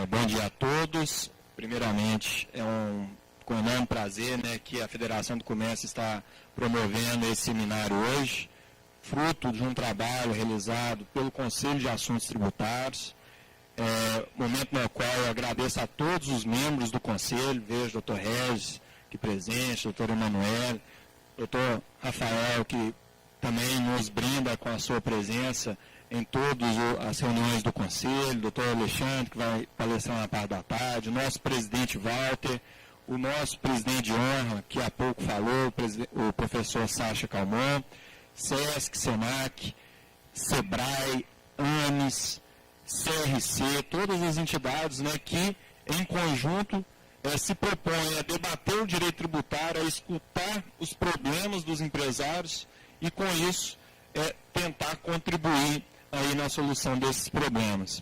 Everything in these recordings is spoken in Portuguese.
Bom dia a todos. Primeiramente, com enorme prazer, que a Federação do Comércio está promovendo esse seminário hoje, fruto de um trabalho realizado pelo Conselho de Assuntos Tributários, momento no qual eu agradeço a todos os membros do Conselho, vejo o Dr. Regis aqui presente, Dr. Emanuel, Dr. Rafael, que também nos brinda com a sua presença em todas as reuniões do Conselho, doutor Alexandre, que vai palestrar na parte da tarde, o nosso presidente Walter, o nosso presidente de honra, que há pouco falou, o professor Sacha Calmon, SESC, SENAC, SEBRAE, ANES, CRC, todas as entidades que, em conjunto, se propõem a debater o direito tributário, a escutar os problemas dos empresários e, com isso, tentar contribuir aí na solução desses problemas.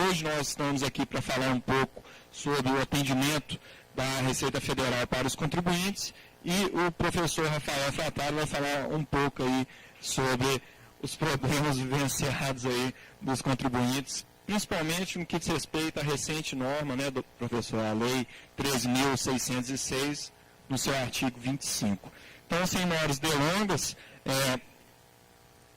Hoje nós estamos aqui para falar um pouco sobre o atendimento da Receita Federal para os contribuintes e o professor Rafael Fratari vai falar um pouco aí sobre os problemas vivenciados aí dos contribuintes, principalmente no que diz respeito à recente norma, do professor, a Lei 13.606, no seu artigo 25. Então, sem maiores delongas,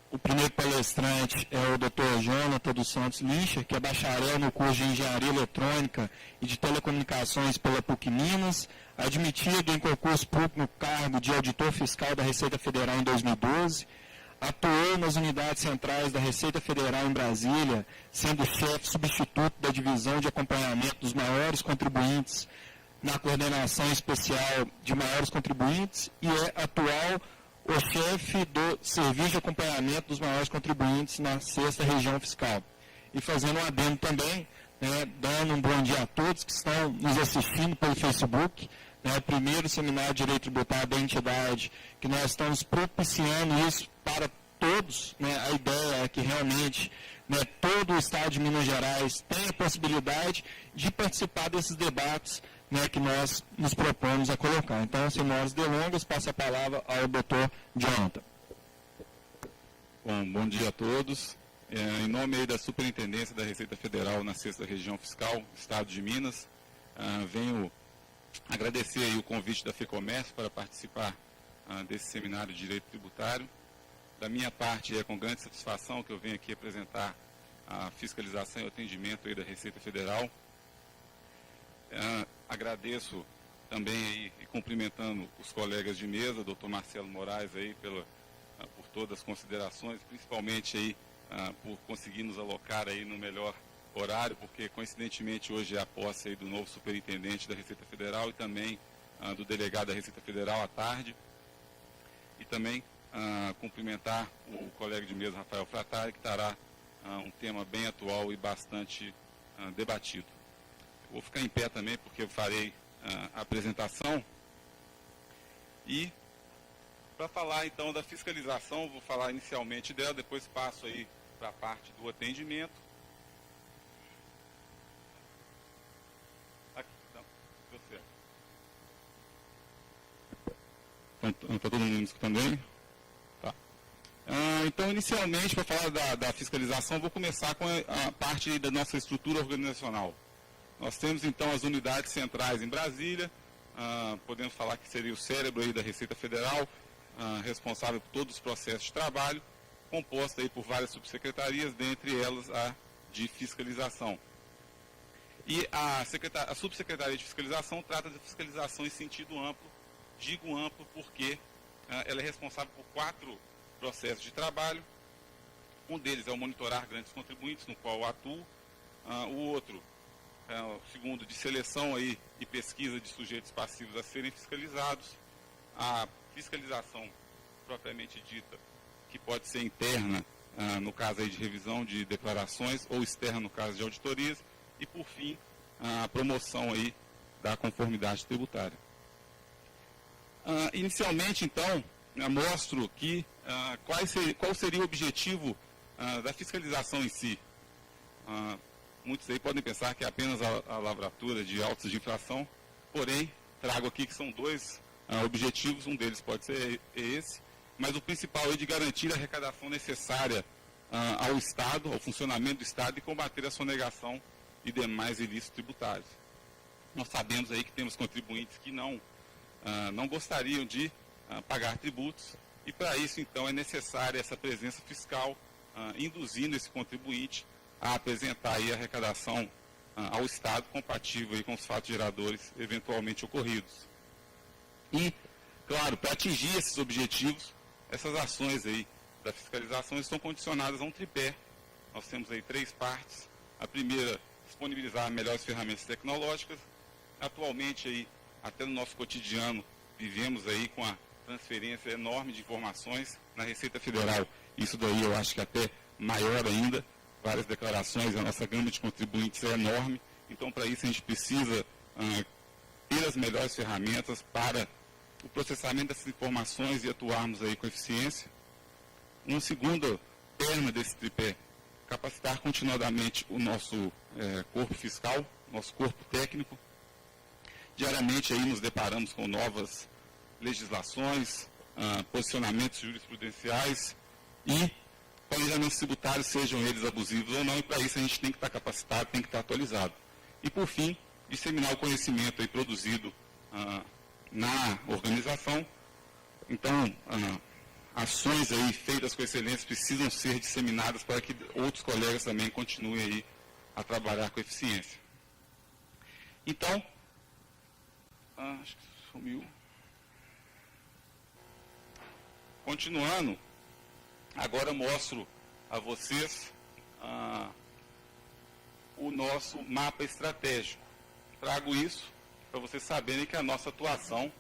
o primeiro palestrante é o Dr. Jonathan dos Santos Licher, que é bacharel no curso de Engenharia Eletrônica e de Telecomunicações pela PUC Minas, admitido em concurso público no cargo de auditor fiscal da Receita Federal em 2012, atuou nas unidades centrais da Receita Federal em Brasília, sendo chefe substituto da divisão de acompanhamento dos maiores contribuintes na coordenação especial de maiores contribuintes e é atual o chefe do Serviço de Acompanhamento dos Maiores Contribuintes na 6ª Região Fiscal. E fazendo um adendo também, dando um bom dia a todos que estão nos assistindo pelo Facebook, o primeiro seminário de Direito Tributário da entidade, que nós estamos propiciando isso para todos, a ideia é que realmente todo o Estado de Minas Gerais tem a possibilidade de participar desses debates que nós nos propomos a colocar. Então, sem maiores delongas, passo a palavra ao Dr. Jonathan. Bom dia a todos. Em nome aí da Superintendência da Receita Federal na 6ª Região Fiscal, Estado de Minas, venho agradecer aí o convite da FEComércio para participar desse seminário de Direito Tributário. Da minha parte, é com grande satisfação que eu venho aqui apresentar a fiscalização e o atendimento aí da Receita Federal. Agradeço também aí, e cumprimentando os colegas de mesa, doutor Marcelo Moraes aí por todas as considerações, principalmente aí por conseguir nos alocar aí no melhor horário, porque coincidentemente hoje é a posse aí do novo superintendente da Receita Federal e também do delegado da Receita Federal à tarde. E também cumprimentar o colega de mesa Rafael Fratari, que trará um tema bem atual e bastante debatido. Vou ficar em pé também, porque eu farei a apresentação. E, para falar então da fiscalização, vou falar inicialmente dela, depois passo aí para a parte do atendimento. Aqui, não, deu certo. Está todo mundo me escutando bem? Tá. Então, inicialmente, para falar da fiscalização, vou começar com a parte da nossa estrutura organizacional. Nós temos, então, as unidades centrais em Brasília, podemos falar que seria o cérebro aí da Receita Federal, responsável por todos os processos de trabalho, composta aí por várias subsecretarias, dentre elas a de fiscalização. E a subsecretaria de fiscalização trata de fiscalização em sentido amplo, digo amplo porque ela é responsável por 4 processos de trabalho. Um deles é o monitorar grandes contribuintes, no qual eu atuo. O outro o segundo, de seleção aí e pesquisa de sujeitos passivos a serem fiscalizados, a fiscalização propriamente dita, que pode ser interna, no caso aí de revisão de declarações, ou externa no caso de auditorias, e por fim, a promoção aí da conformidade tributária. Inicialmente, então, mostro que qual seria o objetivo da fiscalização em si. Muitos aí podem pensar que é apenas a lavratura de autos de infração, porém, trago aqui que são 2 objetivos, um deles pode ser esse, mas o principal é de garantir a arrecadação necessária ao Estado, ao funcionamento do Estado e combater a sonegação e demais ilícitos tributários. Nós sabemos aí que temos contribuintes que não gostariam de pagar tributos, e para isso, então, é necessária essa presença fiscal, induzindo esse contribuinte a apresentar aí a arrecadação ao Estado compatível aí com os fatos geradores eventualmente ocorridos. E, claro, para atingir esses objetivos, essas ações aí da fiscalização estão condicionadas a um tripé. Nós temos aí 3 partes. A primeira, disponibilizar melhores ferramentas tecnológicas. Atualmente, aí, até no nosso cotidiano, vivemos aí com a transferência enorme de informações na Receita Federal. Isso daí eu acho que até maior ainda. Várias declarações, a nossa gama de contribuintes é enorme. Então, para isso, a gente precisa ter as melhores ferramentas para o processamento dessas informações e atuarmos aí com eficiência. Uma segunda perna desse tripé, capacitar continuadamente o nosso corpo fiscal, nosso corpo técnico. Diariamente aí nos deparamos com novas legislações, posicionamentos jurisprudenciais e planejamentos tributários, sejam eles abusivos ou não, e para isso a gente tem que estar capacitado, tem que estar atualizado. E por fim, disseminar o conhecimento aí produzido na organização. Então, ações aí feitas com excelência precisam ser disseminadas para que outros colegas também continuem aí a trabalhar com eficiência. Então, acho que sumiu. Continuando, agora mostro a vocês o nosso mapa estratégico. Trago isso para vocês saberem que a nossa atuação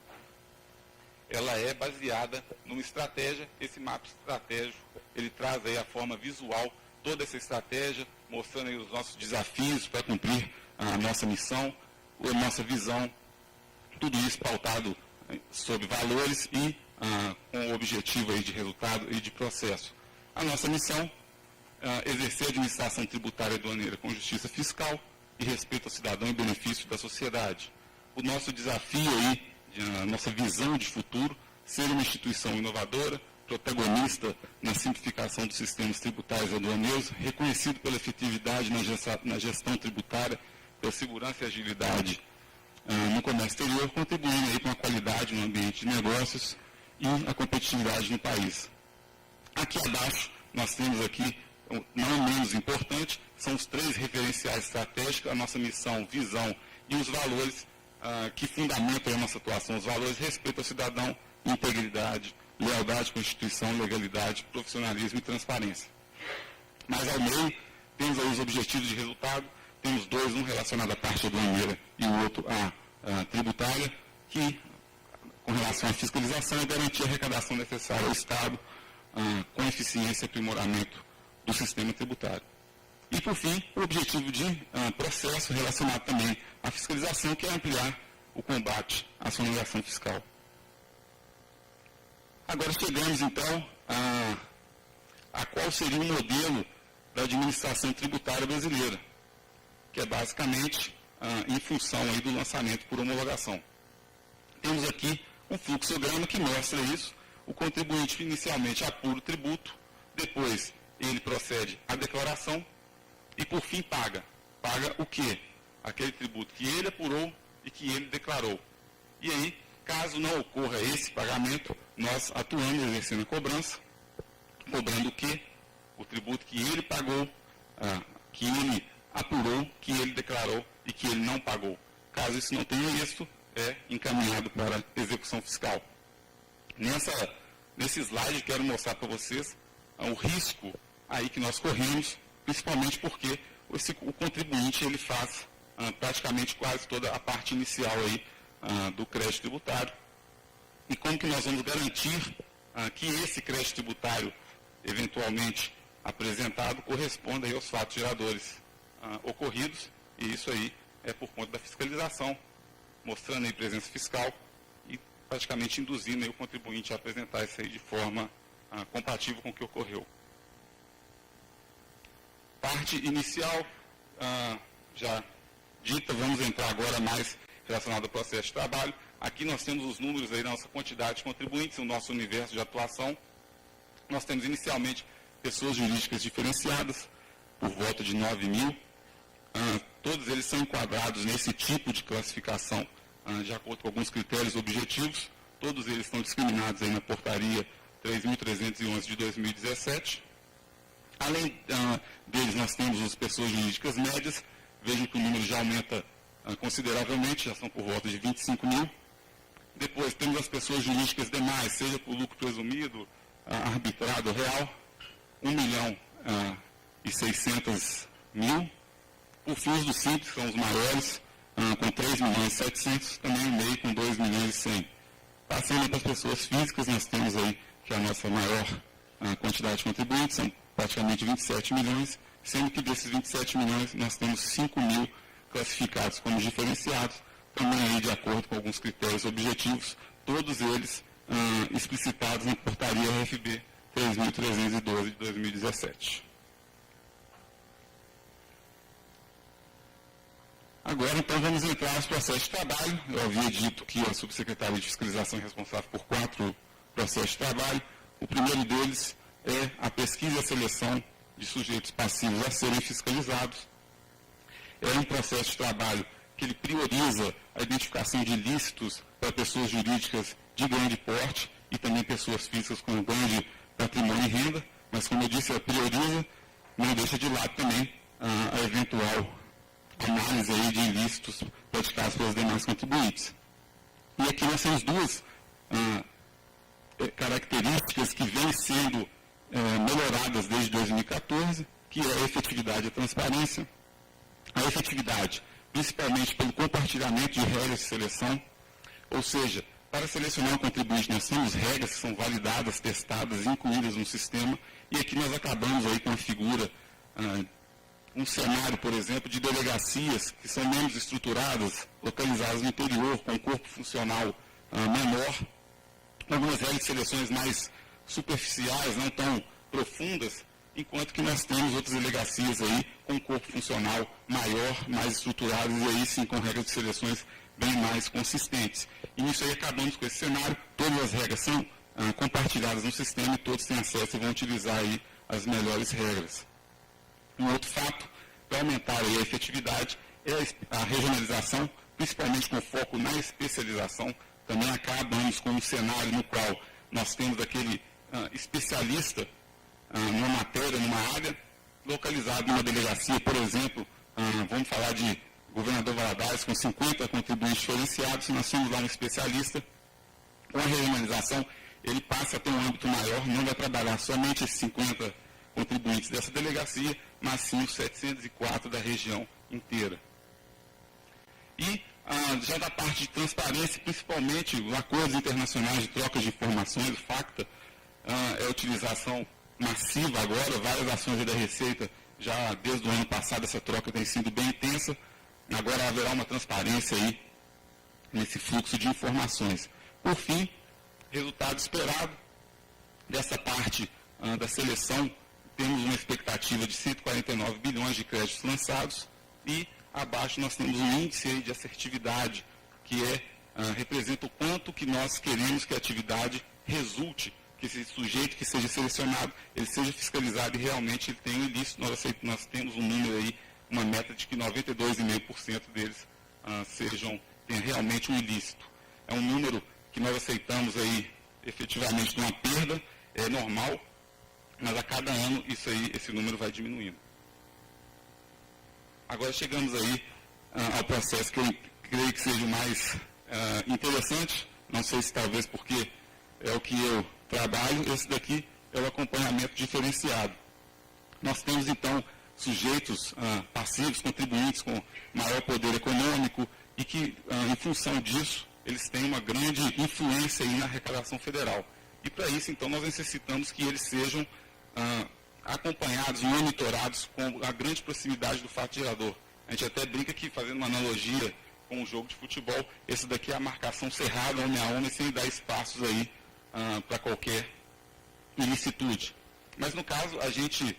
ela é baseada numa estratégia. Esse mapa estratégico, ele traz aí a forma visual, toda essa estratégia, mostrando aí os nossos desafios para cumprir a nossa missão, a nossa visão, tudo isso pautado sobre valores e com o objetivo aí de resultado e de processo. A nossa missão é exercer a administração tributária aduaneira com justiça fiscal e respeito ao cidadão e benefício da sociedade. O nosso desafio aí, a nossa visão de futuro, ser uma instituição inovadora, protagonista na simplificação dos sistemas tributários aduaneiros, reconhecido pela efetividade na gestão tributária, pela segurança e agilidade no comércio exterior, contribuindo aí com a qualidade no ambiente de negócios e a competitividade no país. Aqui abaixo, nós temos aqui, não menos importante, são os 3 referenciais estratégicos, a nossa missão, visão e os valores que fundamentam a nossa atuação. Os valores respeito ao cidadão, integridade, lealdade com a instituição, legalidade, profissionalismo e transparência. Mas ao meio, temos aí os objetivos de resultado, temos 2, um relacionado à parte aduaneira e o outro à tributária, que com relação à fiscalização é garantir a arrecadação necessária ao Estado com eficiência e aprimoramento do sistema tributário. E, por fim, o objetivo de processo relacionado também à fiscalização, que é ampliar o combate à sonegação fiscal. Agora chegamos, então, a qual seria o modelo da administração tributária brasileira, que é basicamente em função aí do lançamento por homologação. Temos aqui um fluxograma que mostra isso. O contribuinte inicialmente apura o tributo, depois ele procede à declaração e, por fim, paga. Paga o quê? Aquele tributo que ele apurou e que ele declarou. E aí, caso não ocorra esse pagamento, nós atuamos exercendo a cobrança, cobrando o quê? O tributo que ele pagou, que ele apurou, que ele declarou e que ele não pagou. Caso isso não tenha êxito, é encaminhado para execução fiscal. Nesse slide, quero mostrar para vocês o risco aí que nós corremos, principalmente porque o contribuinte ele faz praticamente quase toda a parte inicial aí, do crédito tributário. E como que nós vamos garantir que esse crédito tributário, eventualmente apresentado, corresponda aí aos fatos geradores ocorridos, e isso aí é por conta da fiscalização, mostrando aí presença fiscal e praticamente induzindo aí o contribuinte a apresentar isso aí de forma compatível com o que ocorreu. Parte inicial já dita, vamos entrar agora mais relacionado ao processo de trabalho. Aqui nós temos os números aí da nossa quantidade de contribuintes, o nosso universo de atuação. Nós temos inicialmente pessoas jurídicas diferenciadas, por volta de 9 mil. todos eles são enquadrados nesse tipo de classificação, de acordo com alguns critérios objetivos. Todos eles estão discriminados aí na portaria 3.311 de 2017. Além deles, nós temos as pessoas jurídicas médias. Vejam que o número já aumenta consideravelmente, já são por volta de 25 mil. Depois temos as pessoas jurídicas demais, seja por lucro presumido, arbitrado ou real, 1.600.000. Por fins do simples, que são os maiores, com 3.700.000, também o MEI com 2.100.000. Passando para as pessoas físicas, nós temos aí que a nossa maior quantidade de contribuintes, são praticamente 27 milhões, sendo que desses 27 milhões nós temos 5 mil classificados como diferenciados, também aí de acordo com alguns critérios objetivos, todos eles explicitados na portaria RFB 3.312 de 2017. Agora, então, vamos entrar nos processos de trabalho. Eu havia dito que a subsecretaria de fiscalização é responsável por 4 processos de trabalho. O primeiro deles é a pesquisa e a seleção de sujeitos passivos a serem fiscalizados. É um processo de trabalho que ele prioriza a identificação de ilícitos para pessoas jurídicas de grande porte e também pessoas físicas com grande patrimônio e renda, mas, como eu disse, ela prioriza, não deixa de lado também a eventual análise aí de ilícitos praticados pelos demais contribuintes. E aqui nós temos duas características que vêm sendo melhoradas desde 2014, que é a efetividade e a transparência. A efetividade, principalmente pelo compartilhamento de regras de seleção, ou seja, para selecionar um contribuinte nós temos regras que são validadas, testadas, incluídas no sistema, e aqui nós acabamos aí com a figura um cenário, por exemplo, de delegacias que são menos estruturadas, localizadas no interior, com um corpo funcional menor, algumas regras de seleções mais superficiais, não tão profundas, enquanto que nós temos outras delegacias aí com um corpo funcional maior, mais estruturadas, e aí sim com regras de seleções bem mais consistentes. E nisso aí acabamos com esse cenário, todas as regras são compartilhadas no sistema e todos têm acesso e vão utilizar aí as melhores regras. Um outro fato, para aumentar aí a efetividade, é a regionalização, principalmente com foco na especialização. Também acabamos com um cenário no qual nós temos aquele especialista numa matéria, numa área, localizado numa delegacia, por exemplo, vamos falar de Governador Valadares, com 50 contribuintes diferenciados, nós temos lá um especialista. Com a regionalização, ele passa a ter um âmbito maior, não vai trabalhar somente esses 50 contribuintes dessa delegacia, mas sim os 704 da região inteira. E já da parte de transparência, principalmente acordos internacionais de troca de informações, o FACTA, é a utilização massiva agora, várias ações da Receita, já desde o ano passado essa troca tem sido bem intensa, agora haverá uma transparência aí nesse fluxo de informações. Por fim, resultado esperado dessa parte da seleção, temos uma expectativa de 149 bilhões de créditos lançados e abaixo nós temos um índice aí de assertividade, que representa o quanto que nós queremos que a atividade resulte, que esse sujeito que seja selecionado, ele seja fiscalizado e realmente ele tenha um ilícito. Nós temos um número aí, uma meta de que 92,5% deles tenham realmente um ilícito. É um número que nós aceitamos aí efetivamente de uma perda, é normal, mas a cada ano esse número vai diminuindo. Agora chegamos aí ao processo que eu creio que seja o mais interessante, não sei se talvez porque é o que eu trabalho, esse daqui é o acompanhamento diferenciado. Nós temos então sujeitos passivos, contribuintes com maior poder econômico e que, em função disso, eles têm uma grande influência aí na arrecadação federal. E para isso, então, nós necessitamos que eles sejam acompanhados, monitorados com a grande proximidade do fato gerador. A gente até brinca que, fazendo uma analogia com o jogo de futebol, esse daqui é a marcação cerrada, homem a homem, sem dar espaços aí para qualquer ilicitude. Mas, no caso, a gente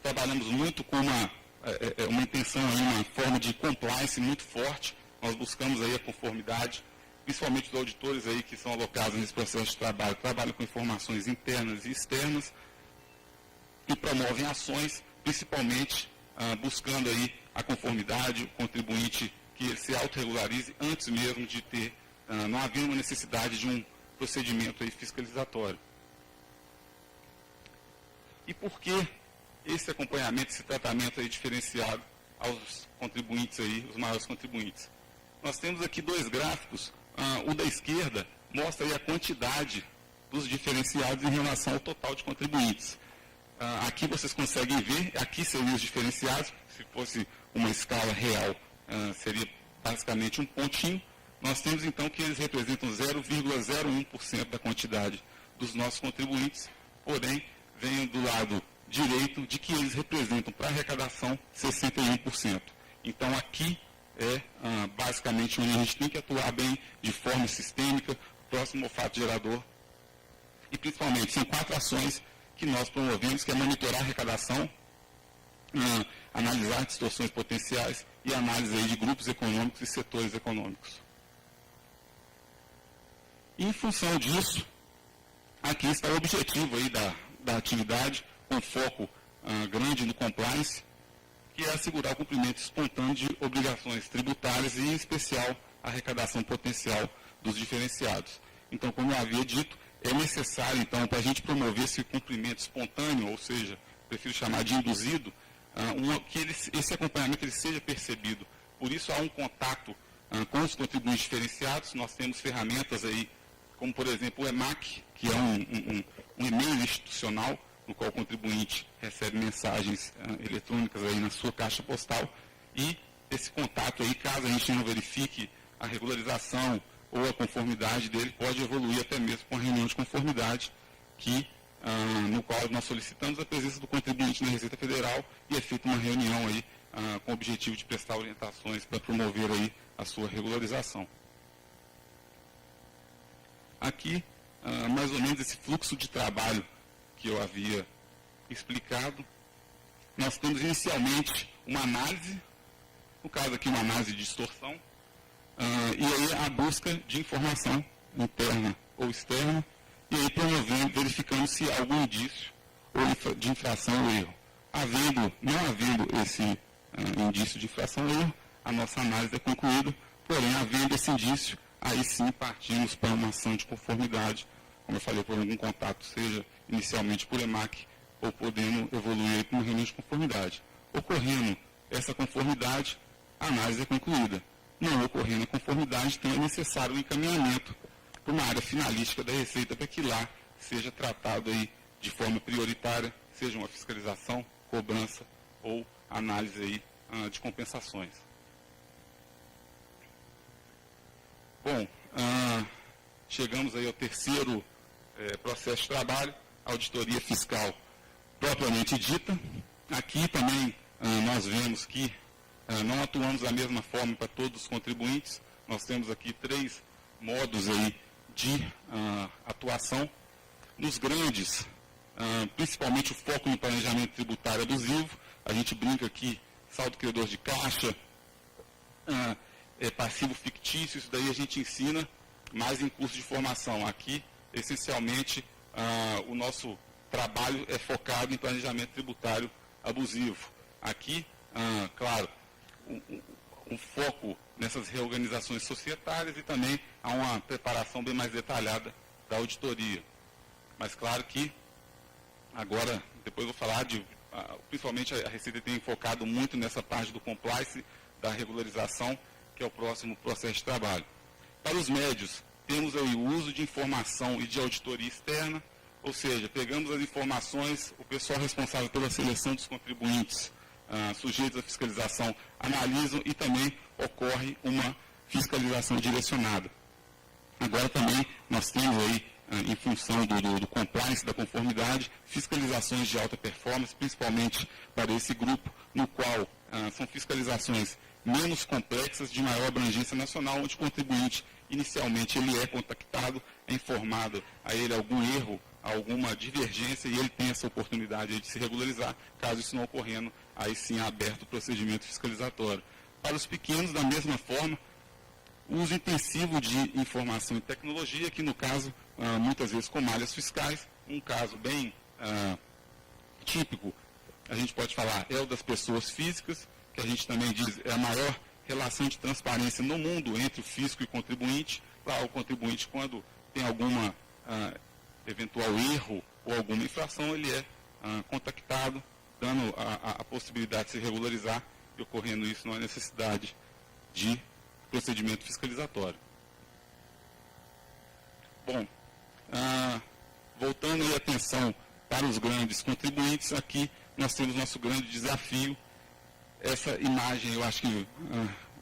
trabalhamos muito com uma intenção, aí, uma forma de compliance muito forte. Nós buscamos aí a conformidade, principalmente dos auditores aí que são alocados nesse processo de trabalho, trabalham com informações internas e externas e promovem ações, principalmente buscando aí a conformidade, o contribuinte que ele se autorregularize antes mesmo de ter, não havendo uma necessidade de um procedimento aí fiscalizatório. E por que esse acompanhamento, esse tratamento aí diferenciado aos contribuintes aí, os maiores contribuintes? Nós temos aqui dois gráficos. O da esquerda mostra aí a quantidade dos diferenciados em relação ao total de contribuintes. Aqui vocês conseguem ver, aqui seriam os diferenciados, se fosse uma escala real, seria basicamente um pontinho. Nós temos então que eles representam 0,01% da quantidade dos nossos contribuintes, porém, vem do lado direito de que eles representam para a arrecadação 61%. Então aqui é basicamente onde a gente tem que atuar bem de forma sistêmica, próximo ao fato gerador. E principalmente, são 4 ações que nós promovemos, que é monitorar a arrecadação, analisar distorções potenciais e análise aí de grupos econômicos e setores econômicos. E, em função disso, aqui está o objetivo aí da atividade, com foco grande no compliance, que é assegurar o cumprimento espontâneo de obrigações tributárias e, em especial, a arrecadação potencial dos diferenciados. Então, como eu havia dito, é necessário, então, para a gente promover esse cumprimento espontâneo, ou seja, prefiro chamar de induzido, que esse acompanhamento ele seja percebido. Por isso, há um contato com os contribuintes diferenciados. Nós temos ferramentas aí, como, por exemplo, o EMAC, que é um e-mail institucional, no qual o contribuinte recebe mensagens eletrônicas aí na sua caixa postal, e esse contato aí, caso a gente não verifique a regularização ou a conformidade dele, pode evoluir até mesmo com a reunião de conformidade, no qual nós solicitamos a presença do contribuinte na Receita Federal e é feita uma reunião aí com o objetivo de prestar orientações para promover aí a sua regularização. Aqui, mais ou menos esse fluxo de trabalho que eu havia explicado. Nós temos inicialmente uma análise, no caso aqui uma análise de distorção, e aí a busca de informação interna ou externa, e aí promovendo, verificando se há algum indício ou de infração ou erro. Não havendo esse indício de infração ou erro, a nossa análise é concluída, porém, havendo esse indício, aí sim partimos para uma ação de conformidade, como eu falei, por algum contato, seja inicialmente por EMAC, ou podendo evoluir para uma reunião de conformidade. Ocorrendo essa conformidade, a análise é concluída. Não ocorrendo a conformidade, então é necessário o encaminhamento para uma área finalística da Receita, para que lá seja tratado aí de forma prioritária, seja uma fiscalização, cobrança ou análise aí, de compensações. Bom, chegamos aí ao terceiro processo de trabalho, auditoria fiscal propriamente dita. Aqui também nós vemos que não atuamos da mesma forma para todos os contribuintes. Nós temos aqui 3 modos aí de atuação. Nos grandes, principalmente o foco no planejamento tributário abusivo, a gente brinca aqui, saldo credor de caixa, passivo fictício, isso daí a gente ensina mais em curso de formação. Aqui, essencialmente, o nosso trabalho é focado em planejamento tributário abusivo. Aqui, claro, um foco nessas reorganizações societárias e também há uma preparação bem mais detalhada da auditoria. Mas claro que, agora, depois eu vou falar principalmente a Receita tem focado muito nessa parte do compliance, da regularização, que é o próximo processo de trabalho. Para os médios, temos aí o uso de informação e de auditoria externa, ou seja, pegamos as informações, o pessoal responsável pela seleção dos contribuintes sujeitos à fiscalização analisam e também ocorre uma fiscalização direcionada. Agora também nós temos aí, em função do compliance, da conformidade, fiscalizações de alta performance, principalmente para esse grupo, no qual são fiscalizações menos complexas, de maior abrangência nacional, onde o contribuinte, inicialmente, ele é contactado, é informado a ele algum erro, alguma divergência, e ele tem essa oportunidade de se regularizar. Caso isso não ocorrendo, aí sim é aberto o procedimento fiscalizatório. Para os pequenos, da mesma forma, o uso intensivo de informação e tecnologia, que no caso, muitas vezes com malhas fiscais, um caso bem típico, a gente pode falar, é o das pessoas físicas, que a gente também diz é a maior relação de transparência no mundo entre o fisco e o contribuinte. Lá, o contribuinte, quando tem alguma eventual erro ou alguma infração, ele é contactado, dando a possibilidade de se regularizar, e ocorrendo isso, não há necessidade de procedimento fiscalizatório. Bom, voltando a atenção para os grandes contribuintes, aqui nós temos nosso grande desafio. Essa imagem, eu acho que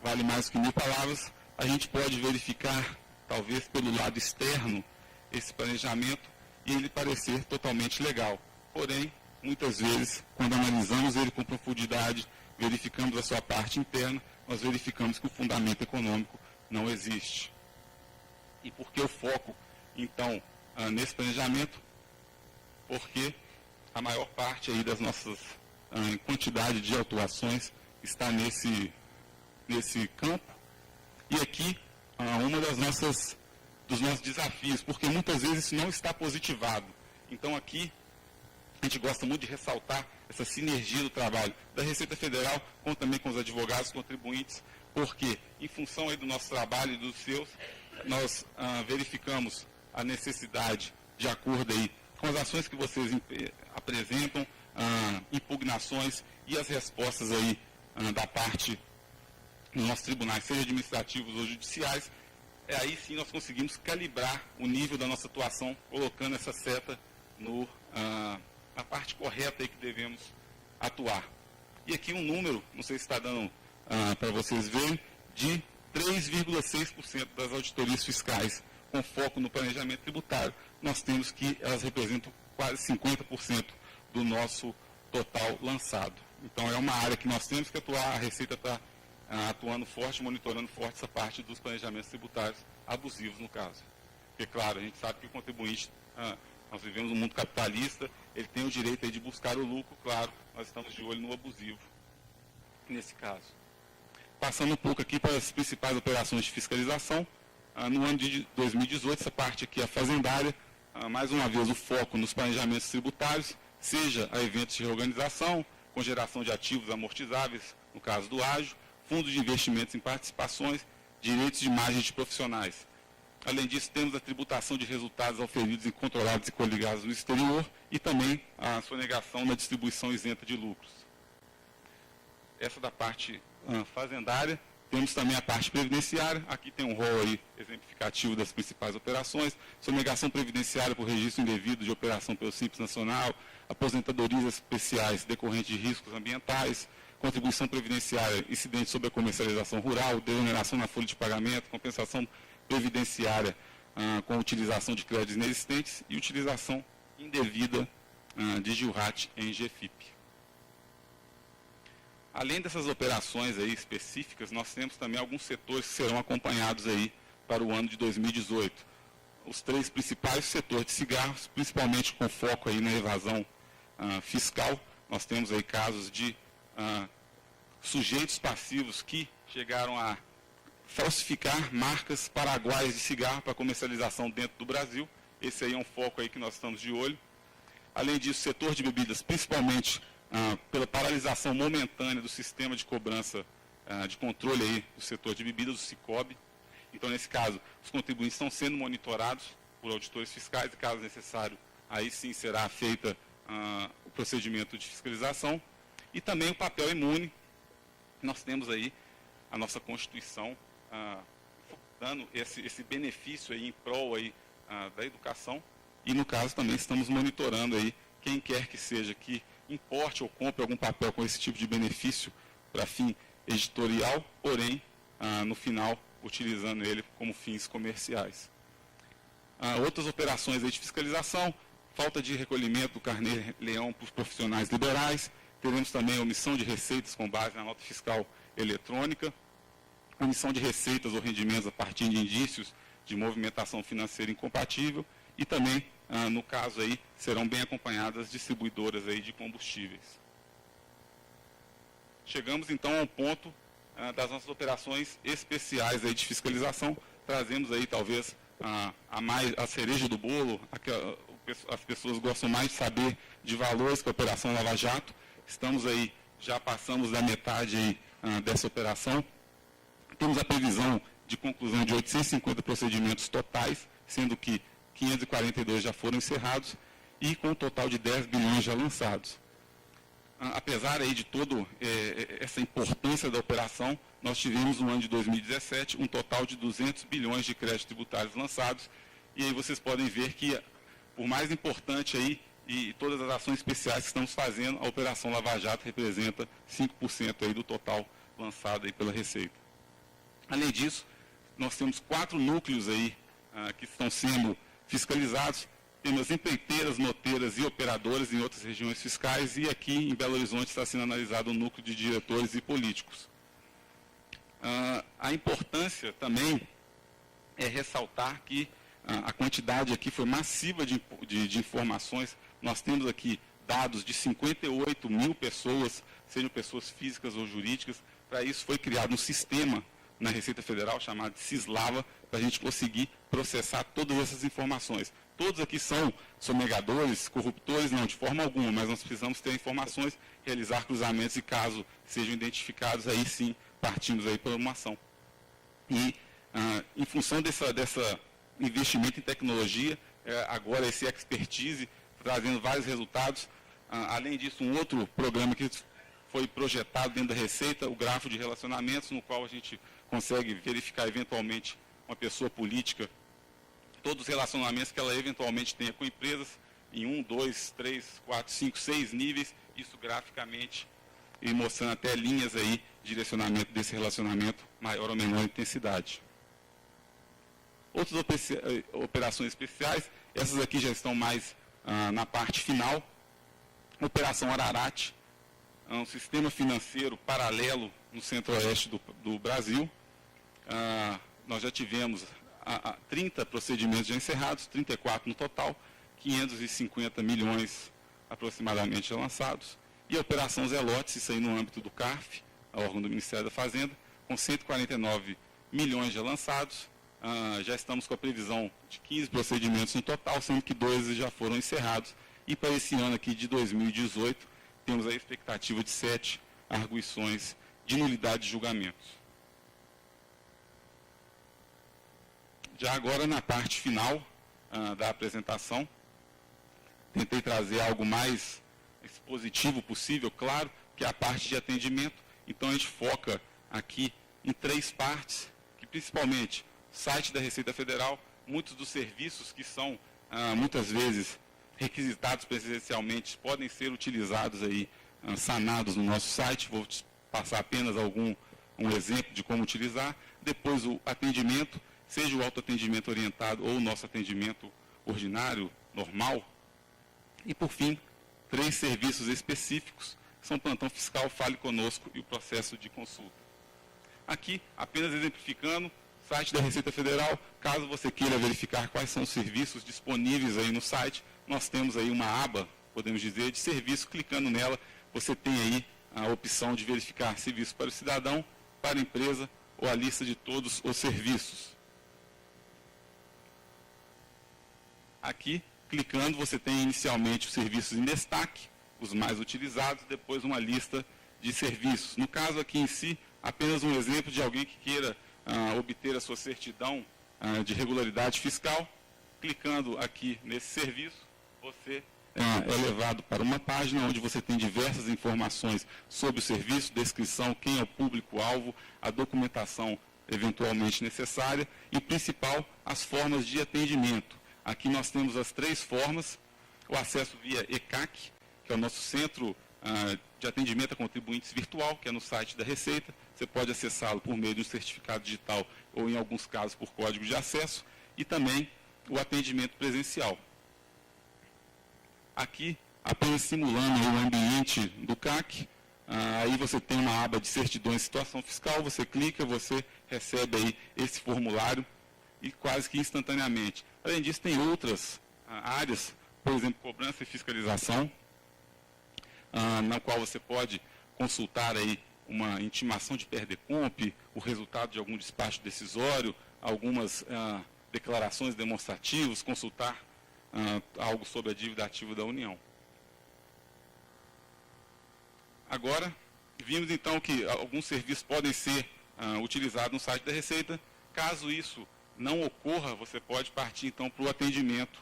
vale mais que 1000 palavras. A gente pode verificar, talvez pelo lado externo, esse planejamento e ele parecer totalmente legal. Porém, muitas vezes, quando analisamos ele com profundidade, verificamos a sua parte interna, nós verificamos que o fundamento econômico não existe. E por que o foco, então, nesse planejamento? Porque a maior parte aí das nossas quantidade de autuações está nesse campo. E aqui, uma dos nossos desafios, porque muitas vezes isso não está positivado. Então aqui, a gente gosta muito de ressaltar essa sinergia do trabalho da Receita Federal, com também com os advogados contribuintes, porque em função aí do nosso trabalho e dos seus, nós verificamos a necessidade, de acordo aí com as ações que vocês apresentam, impugnações e as respostas aí da parte dos nossos tribunais, seja administrativos ou judiciais, aí sim nós conseguimos calibrar o nível da nossa atuação, colocando essa seta na parte correta aí que devemos atuar. E aqui um número, não sei se está dando para vocês verem, de 3,6% das auditorias fiscais com foco no planejamento tributário, nós temos que elas representam quase 50% do nosso total lançado. Então é uma área que nós temos que atuar, a Receita está atuando forte, monitorando forte essa parte dos planejamentos tributários abusivos no caso. Porque, claro, a gente sabe que o contribuinte, nós vivemos um mundo capitalista, ele tem o direito aí de buscar o lucro, claro, nós estamos de olho no abusivo nesse caso. Passando um pouco aqui para as principais operações de fiscalização, no ano de 2018, essa parte aqui, a fazendária, mais uma vez o foco nos planejamentos tributários, seja a eventos de reorganização, com geração de ativos amortizáveis, no caso do ágio, fundos de investimentos em participações, direitos de margem de profissionais. Além disso, temos a tributação de resultados auferidos e controlados e coligados no exterior e também a sonegação na distribuição isenta de lucros. Essa da parte fazendária. Temos também a parte previdenciária, aqui tem um rol aí exemplificativo das principais operações, sonegação previdenciária por registro indevido de operação pelo Simples Nacional, aposentadorias especiais decorrentes de riscos ambientais, contribuição previdenciária incidente sobre a comercialização rural, desoneração na folha de pagamento, compensação previdenciária com utilização de créditos inexistentes e utilização indevida de GILRAT em GFIP. Além dessas operações aí específicas, nós temos também alguns setores que serão acompanhados aí para o ano de 2018. Os 3 principais setores de cigarros, principalmente com foco aí na evasão fiscal. Nós temos aí casos de sujeitos passivos que chegaram a falsificar marcas paraguaias de cigarro para comercialização dentro do Brasil. Esse aí é um foco aí que nós estamos de olho. Além disso, setor de bebidas, principalmente pela paralisação momentânea do sistema de cobrança de controle aí do setor de bebidas, do Sicob. Então, nesse caso, os contribuintes estão sendo monitorados por auditores fiscais e, caso necessário, aí sim será feita o procedimento de fiscalização. E também o papel imune. Nós temos aí a nossa Constituição dando esse benefício aí em prol aí, da educação. E, no caso, também estamos monitorando aí quem quer que seja que importe ou compre algum papel com esse tipo de benefício para fim editorial, porém, no final, utilizando ele como fins comerciais. Outras operações aí de fiscalização, falta de recolhimento do carnê-leão para os profissionais liberais, teremos também a omissão de receitas com base na nota fiscal eletrônica, omissão de receitas ou rendimentos a partir de indícios de movimentação financeira incompatível e também, no caso aí, serão bem acompanhadas distribuidoras aí de combustíveis. Chegamos então ao ponto das nossas operações especiais aí de fiscalização. Trazemos aí talvez a cereja do bolo, as pessoas gostam mais de saber de valores que a Operação Lava Jato. Estamos aí já passamos da metade aí, dessa operação. Temos a previsão de conclusão de 850 procedimentos totais, sendo que 542 já foram encerrados e com um total de 10 bilhões já lançados. Apesar aí de toda essa importância da operação, nós tivemos no ano de 2017 um total de 200 bilhões de créditos tributários lançados, e aí vocês podem ver que, por mais importante aí, e todas as ações especiais que estamos fazendo, a Operação Lava Jato representa 5% aí do total lançado aí pela Receita. Além disso, nós temos 4 núcleos aí que estão sendo fiscalizados. Temos empreiteiras, noteiras e operadoras em outras regiões fiscais, e aqui em Belo Horizonte está sendo analisado um núcleo de diretores e políticos. A importância também é ressaltar que a quantidade aqui foi massiva de informações. Nós temos aqui dados de 58 mil pessoas, sejam pessoas físicas ou jurídicas. Para isso foi criado um sistema na Receita Federal chamado Cislava, para a gente conseguir processar todas essas informações. Todos aqui são sonegadores, corruptores, não, de forma alguma, mas nós precisamos ter informações, realizar cruzamentos e, caso sejam identificados, aí sim partimos aí para uma ação. E, em função dessa investimento em tecnologia, agora esse expertise, trazendo vários resultados. Além disso, um outro programa que foi projetado dentro da Receita, o grafo de relacionamentos, no qual a gente consegue verificar eventualmente uma pessoa política, todos os relacionamentos que ela eventualmente tenha com empresas, em 1, 2, 3, 4, 5, 6 níveis, isso graficamente, e mostrando até linhas aí, direcionamento desse relacionamento, maior ou menor intensidade. Outras operações especiais, essas aqui já estão mais na parte final. Operação Ararat, um sistema financeiro paralelo no centro-oeste do Brasil. Nós já tivemos 30 procedimentos já encerrados, 34 no total, 550 milhões aproximadamente já lançados. E a Operação Zelotes, isso aí no âmbito do CARF, órgão do Ministério da Fazenda, com 149 milhões já lançados. Já estamos com a previsão de 15 procedimentos no total, sendo que 12 já foram encerrados. E para esse ano aqui de 2018, temos a expectativa de 7 arguições de nulidade de julgamentos. Já agora, na parte final da apresentação, tentei trazer algo mais expositivo possível, claro, que é a parte de atendimento. Então, a gente foca aqui em 3 partes, que principalmente site da Receita Federal, muitos dos serviços que são, muitas vezes, requisitados presencialmente, podem ser utilizados aí, sanados no nosso site. Vou te passar apenas um exemplo de como utilizar. Depois, o atendimento, seja o autoatendimento orientado ou o nosso atendimento ordinário, normal. E, por fim, 3 serviços específicos, que são o plantão fiscal, Fale Conosco e o processo de consulta. Aqui, apenas exemplificando, site da Receita Federal, caso você queira verificar quais são os serviços disponíveis aí no site, nós temos aí uma aba, podemos dizer, de serviço. Clicando nela, você tem aí a opção de verificar serviço para o cidadão, para a empresa ou a lista de todos os serviços. Aqui, clicando, você tem inicialmente os serviços em destaque, os mais utilizados, depois uma lista de serviços. No caso aqui em si, apenas um exemplo de alguém que queira obter a sua certidão de regularidade fiscal. Clicando aqui nesse serviço, você é levado para uma página onde você tem diversas informações sobre o serviço, descrição, quem é o público-alvo, a documentação eventualmente necessária e, principal, as formas de atendimento. Aqui nós temos as 3 formas: o acesso via ECAC, que é o nosso centro de atendimento a contribuintes virtual, que é no site da Receita. Você pode acessá-lo por meio de um certificado digital ou, em alguns casos, por código de acesso. E também o atendimento presencial. Aqui, apenas simulando o ambiente do CAC, aí você tem uma aba de certidões e situação fiscal, você clica, você recebe aí esse formulário e quase que instantaneamente. Além disso, tem outras áreas, por exemplo, cobrança e fiscalização, na qual você pode consultar aí uma intimação de PERDECOMP, o resultado de algum despacho decisório, algumas declarações demonstrativas, consultar algo sobre a dívida ativa da União. Agora, Vimos, então, que alguns serviços podem ser utilizados no site da Receita. Caso isso não ocorra, você pode partir, então, para o atendimento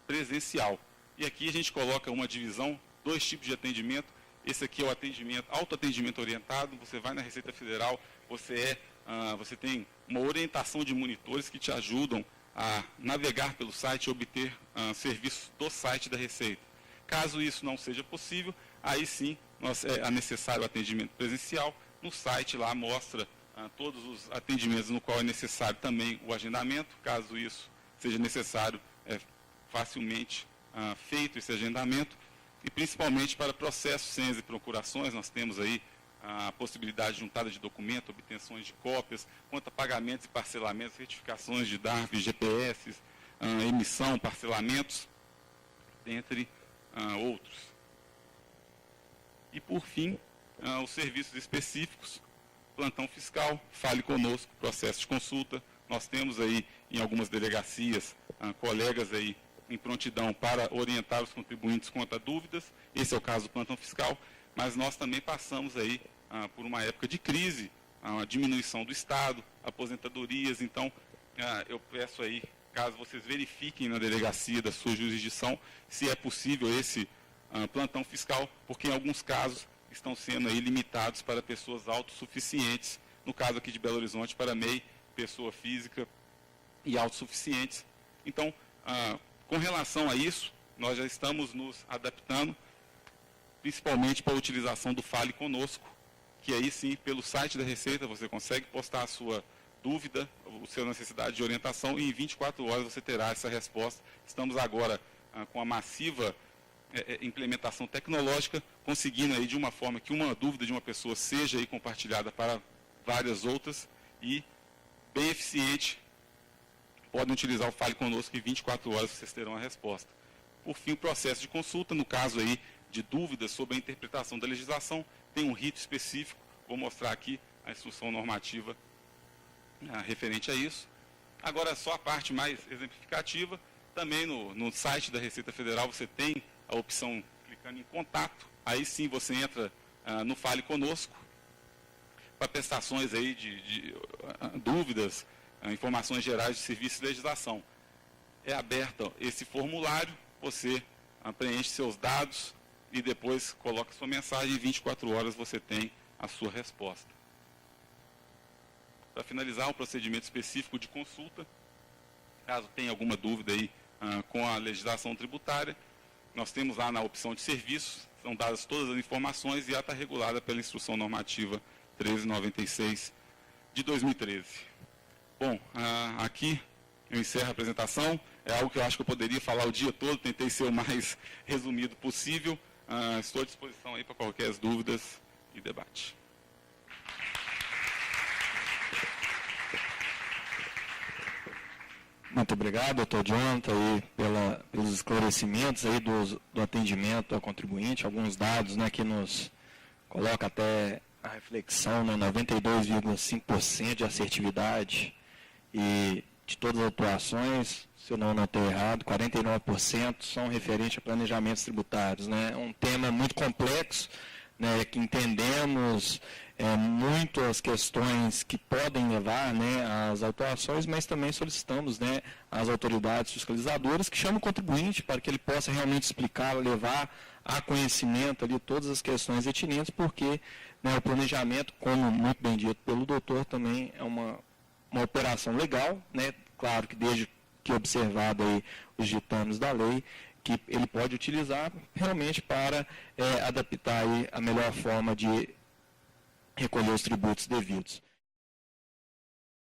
presencial. E aqui a gente coloca uma divisão, 2 tipos de atendimento. Esse aqui é o atendimento, autoatendimento orientado. Você vai na Receita Federal, você tem uma orientação de monitores que te ajudam a navegar pelo site e obter serviços do site da Receita. Caso isso não seja possível, aí sim é necessário o atendimento presencial. No site lá mostra todos os atendimentos no qual é necessário também o agendamento. Caso isso seja necessário, é facilmente feito esse agendamento. E principalmente para processos, senhas e procurações, nós temos aí a possibilidade de juntada de documento, obtenções de cópias, quanto a pagamentos e parcelamentos, retificações de DARF, GPS, emissão, parcelamentos, dentre outros. E, por fim, os serviços específicos, plantão fiscal, fale conosco, processo de consulta. Nós temos aí, em algumas delegacias, colegas aí em prontidão para orientar os contribuintes quanto a dúvidas. Esse é o caso do plantão fiscal, mas nós também passamos aí por uma época de crise, a diminuição do Estado, aposentadorias. Então, eu peço aí, caso vocês verifiquem na delegacia da sua jurisdição, se é possível esse plantão fiscal, porque em alguns casos estão sendo aí limitados para pessoas autossuficientes, no caso aqui de Belo Horizonte, para MEI, pessoa física e autossuficientes. Então, com relação a isso, nós já estamos nos adaptando, principalmente para a utilização do Fale Conosco, que aí sim, pelo site da Receita, você consegue postar a sua dúvida, a sua necessidade de orientação, e em 24 horas você terá essa resposta. Estamos agora com a massiva implementação tecnológica, conseguindo aí de uma forma que uma dúvida de uma pessoa seja aí compartilhada para várias outras e bem eficiente. Podem utilizar o Fale Conosco, e em 24 horas vocês terão a resposta. Por fim, o processo de consulta, no caso aí de dúvidas sobre a interpretação da legislação, tem um rito específico. Vou mostrar aqui a instrução normativa referente a isso. Agora, só a parte mais exemplificativa, também no site da Receita Federal você tem a opção clicando em contato. Aí sim você entra no Fale Conosco para prestações aí de dúvidas, informações gerais de serviço e legislação. É aberto esse formulário, você preenche seus dados e depois coloca sua mensagem, e em 24 horas você tem a sua resposta. Para finalizar, o procedimento específico de consulta, caso tenha alguma dúvida aí com a legislação tributária, nós temos lá na opção de serviços, são dadas todas as informações e ela está regulada pela Instrução Normativa 1396 de 2013. Bom, aqui eu encerro a apresentação. É algo que eu acho que eu poderia falar o dia todo, tentei ser o mais resumido possível. Estou à disposição aí para qualquer dúvidas e debate. Muito obrigado, doutor Jonathan, aí pelos esclarecimentos aí do atendimento ao contribuinte, alguns dados, né, que nos coloca até a reflexão, né, 92,5% de assertividade e de todas as atuações, se eu não anotei errado, 49% são referentes a planejamentos tributários, né, um tema muito complexo, né, que entendemos muito as questões que podem levar, né, às autuações, mas também solicitamos, né, às autoridades fiscalizadoras que chamem o contribuinte para que ele possa realmente explicar, levar a conhecimento ali todas as questões atinentes, porque, né, o planejamento, como muito bem dito pelo doutor, também é uma operação legal, né, claro que desde que observado aí os ditames da lei, que ele pode utilizar realmente para adaptar aí a melhor forma de recolher os tributos devidos.